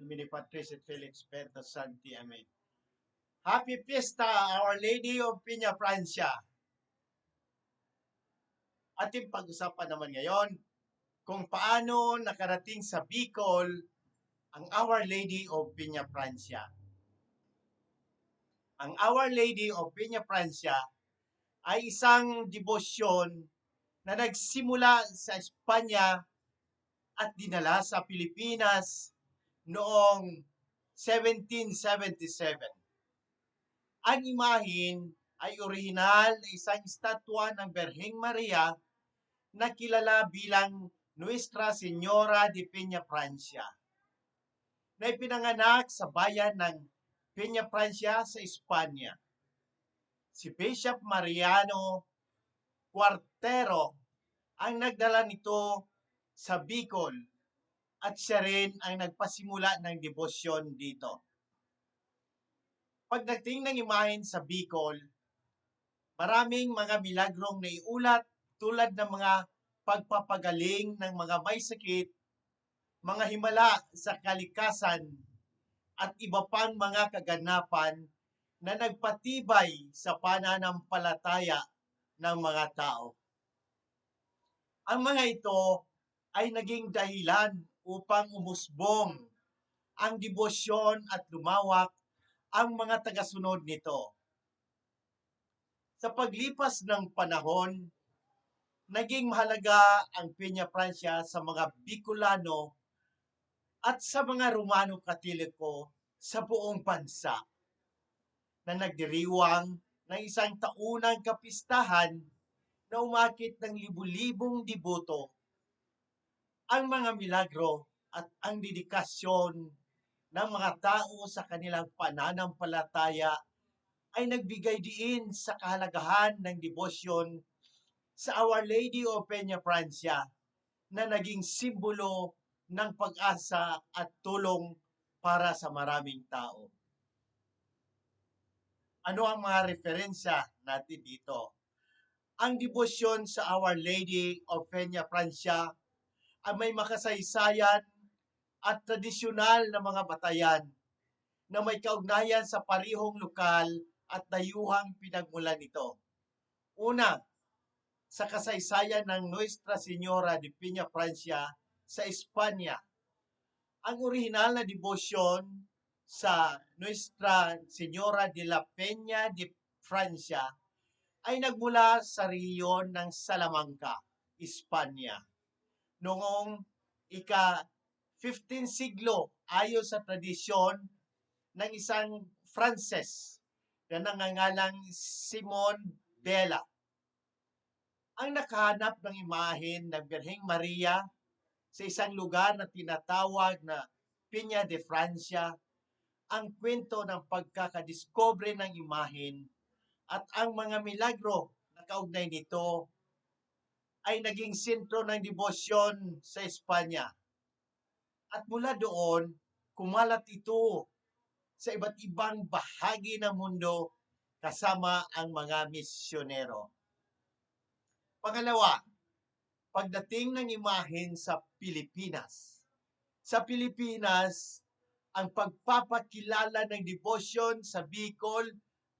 nomine Patris et Filii et Spiritus Sancti. Amen. Happy Fiesta, Our Lady of Peña Francia. Ating pag-usapan naman ngayon kung paano nakarating sa Bicol ang Our Lady of Peña Francia. Ang Our Lady of Peña Francia ay isang debosyon na nagsimula sa Espanya at dinala sa Pilipinas noong 1777. Ang imahin ay orihinal na isang estatwa ng Berheng Maria na kilala bilang Nuestra Señora de Peña Francia, na ipinanganak sa bayan ng Peña Francia sa Espanya. Si Bishop Mariano Cuartero ang nagdala nito sa Bicol at siya rin ang nagpasimula ng debosyon dito. Pagdating ng imahen sa Bicol, maraming mga milagrong naiulat tulad ng mga pagpapagaling ng mga may sakit, mga himala sa kalikasan, at iba pang mga kaganapan na nagpatibay sa pananampalataya ng mga tao. Ang mga ito ay naging dahilan upang umusbong ang debosyon at lumawak ang mga tagasunod nito. Sa paglipas ng panahon, naging mahalaga ang Peña Francia sa mga Bicolano at sa mga Romano Katoliko sa buong bansa na nagdiriwang ng isang taunang kapistahan na umakit ng libu-libong deboto. Ang mga milagro at ang dedikasyon ng mga tao sa kanilang pananampalataya ay nagbigay diin sa kahalagahan ng debosyon sa Our Lady of Peña Francia na naging simbolo ng pag-asa at tulong para sa maraming tao. Ano ang mga referensya natin dito? Ang debosyon sa Our Lady of Peña Francia ay may makasaysayan at tradisyonal na mga batayan na may kaugnayan sa parihong lokal at dayuhang pinagmulan nito. Una, sa kasaysayan ng Nuestra Señora de Peña Francia sa Espanya. Ang orihinal na debosyon sa Nuestra Señora de la Peña de Francia ay nagmula sa rehiyon ng Salamanca, Espanya, noong ika-15 siglo ayon sa tradisyon ng isang Frances na nangangalang Simon Bella. Ang nakahanap ng imahen ng Birheng Maria sa isang lugar na tinatawag na Peña de Francia, ang kwento ng pagkakadiscovery ng imahen at ang mga milagro na kaugnay nito ay naging sentro ng debosyon sa Espanya. At mula doon, kumalat ito sa iba't ibang bahagi ng mundo kasama ang mga misyonero. Pangalawa, pagdating ng imahen sa Pilipinas. Sa Pilipinas, ang pagpapakilala ng debosyon sa Bicol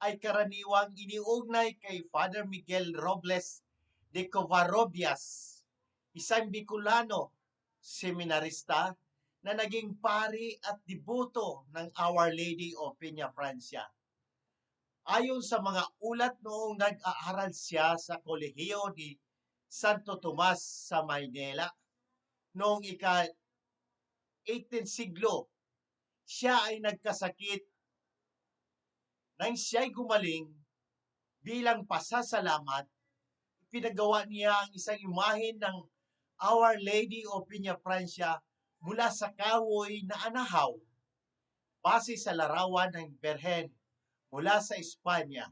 ay karaniwang iniugnay kay Father Miguel Robles de Covarrubias, isang Bicolano seminarista na naging pari at deboto ng Our Lady of Peña Francia. Ayon sa mga ulat noong nag-aaral siya sa Kolehiyo ni Santo Tomas sa Maynila, noong ika-18 siglo, siya ay nagkasakit. Nang siya'y gumaling, bilang pasasalamat, pinagawa niya ang isang imahen ng Our Lady of Peña Francia mula sa kahoy na anahaw, base sa larawan ng Berhen mula sa Espanya.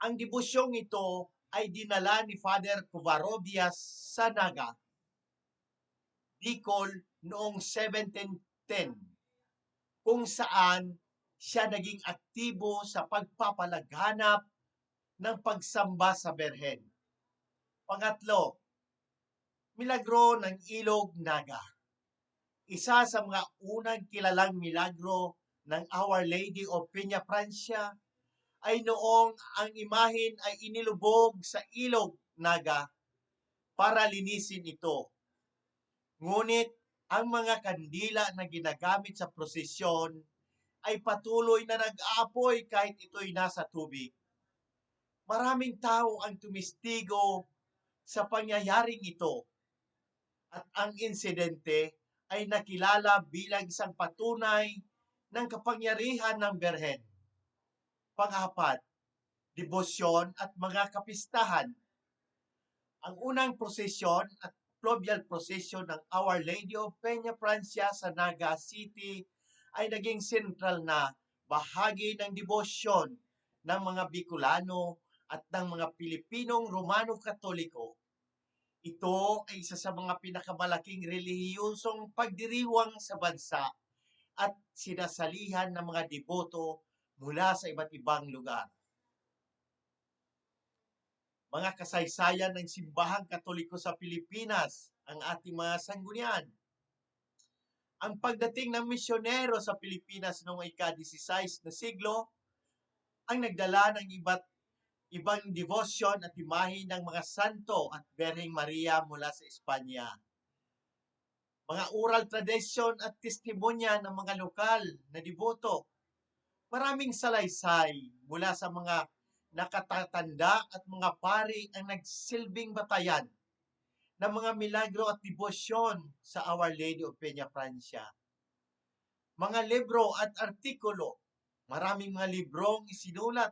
Ang debosyong ito ay dinala ni Father Covarrubias sa Naga, Bicol noong 1710, kung saan siya naging aktibo sa pagpapalaganap ng pagsamba sa Berhen. Pangatlo, milagro ng Ilog Naga. Isa sa mga unang kilalang milagro ng Our Lady of Peña Francia ay noong ang imahen ay inilubog sa ilog Naga para linisin ito. Ngunit ang mga kandila na ginagamit sa prosesyon ay patuloy na nag-aapoy kahit ito'y nasa tubig. Maraming tao ang tumistigo sa pangyayaring ito at ang insidente ay nakilala bilang isang patunay ng kapangyarihan ng Berhen. Pang-apat, debosyon at mga kapistahan. Ang unang prosesyon at fluvial procession ng Our Lady of Peña Francia sa Naga City ay naging sentral na bahagi ng debosyon ng mga Bicolano at ng mga Pilipinong Romano Katoliko. Ito ay isa sa mga pinakamalaking relihiyosong pagdiriwang sa bansa at sinasalihan ng mga deboto mula sa iba't ibang lugar. Mga kasaysayan ng simbahang Katoliko sa Pilipinas, ang ating mga sanggunian. Ang pagdating ng misyonero sa Pilipinas noong ika-16 na siglo ang nagdala ng ibang devotion at imahe ng mga santo at Berheng Maria mula sa Espanya. Mga oral tradition at testimonya ng mga lokal na deboto. Maraming salaysay mula sa mga nakatatanda at mga pari ang nagsilbing batayan ng mga milagro at debosyon sa Our Lady of Peña Francia. Mga libro at artikulo, maraming mga librong isinulat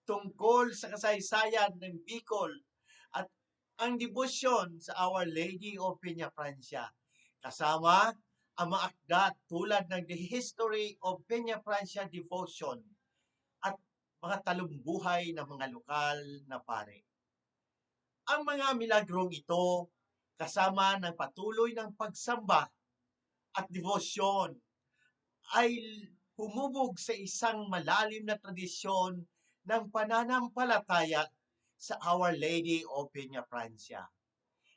tungkol sa kasaysayan ng Bicol at ang debosyon sa Our Lady of Peña Francia. Kasama ang mga akda tulad ng The History of Peña Francia Devotion at mga talumbuhay ng mga lokal na pare. Ang mga milagrong ito kasama ng patuloy ng pagsamba at devosyon ay humubog sa isang malalim na tradisyon ng pananampalataya sa Our Lady of Peña Francia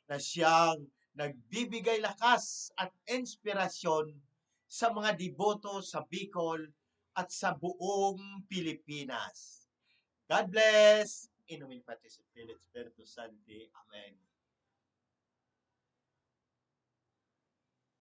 na siyang nagbibigay lakas at inspirasyon sa mga deboto sa Bicol at sa buong Pilipinas. God bless. In nomine Patris et Filii et Spiritus Sancti. Amen.